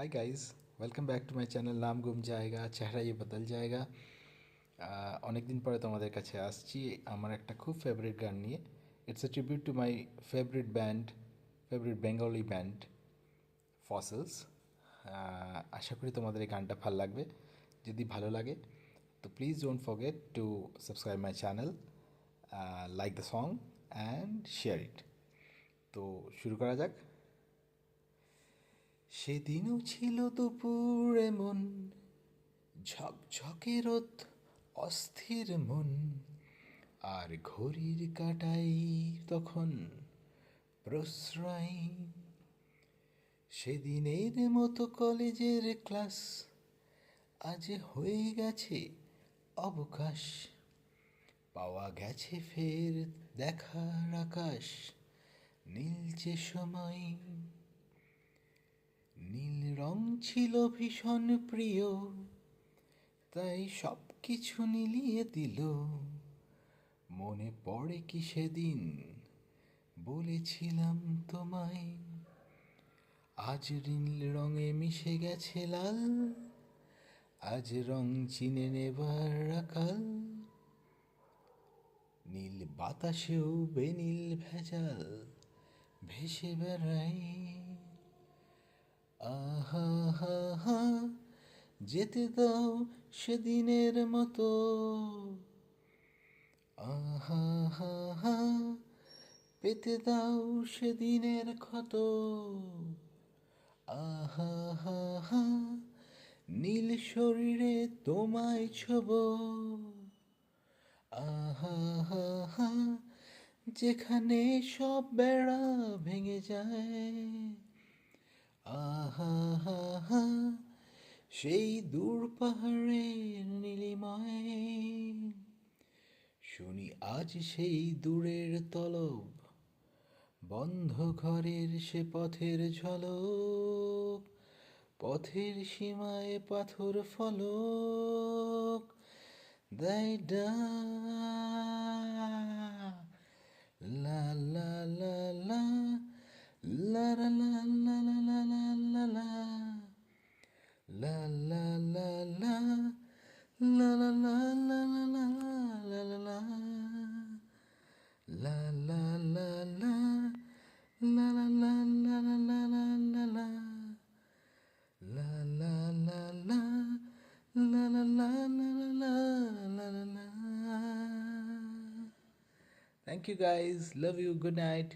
Hi guys, welcome back to my channel নাম গুম জায়গা চেহারা ये বদল জায়গা। অনেক দিন পরে তোমাদের কাছে আসছি আমার একটা খুব ফেভারিট গান নিয়ে। It's a tribute to my favourite Bengali band Fossils. আশা করি তোমাদের এই গানটা ভালো লাগবে। যদি ভালো লাগে তো please don't forget to subscribe my channel, like the song and share it. তো শুরু করা যাক। সেদিনও ছিল দুপুর এমন, ঝকঝকে রোদ, অস্থির মন, আর ঘড়ির কাঁটাই তখন প্রশ্রয়। সেদিনের মতো কলেজের ক্লাস আজ হয়ে গেছে অবকাশ। পাওয়া গেছে ফের দেখার আকাশ, নীলচে সময়। নীল রং ছিল ভীষণ প্রিয়, তাই সব কিছু নীলিয়ে দিল। মনে পড়ে কি সেদিন বলেছিলাম তোমায়, আজ নীল রঙে মিশে গেছে লাল, আজ রং চিনে নেবার আকাল। নীল বাতাসেও বেনীল ভেজাল ভেসে বেড়ায়। আহা হা হা, যেতে দাও সেদিনের মতো। আহা হা হা, পেতে দাও সেদিনের ক্ষত। আহা হা হা, নীল শরীরে তোমায় ছোব। আহা হা হা, যেখানে সব বেড়া ভেঙে যায়। আহা হা হা, সেই দূর পাহাড়ের নীলিমায়। শুনি আজ সেই দূরের তলব, বন্ধ ঘরের সে পথের ঝলক। পথের সীমায় পাথর ফলক দেয় লা লা লা লা, লা লা লা লা লা লা লা লা, লা লা লা লা, লা লা লা লা লা লা লা লা, লা লা লা লা, লা লা লা লা লা লা লা লা, লা লা লা লা, লা লা লা লা লা লা লা। Thank you guys. Love you. Good night.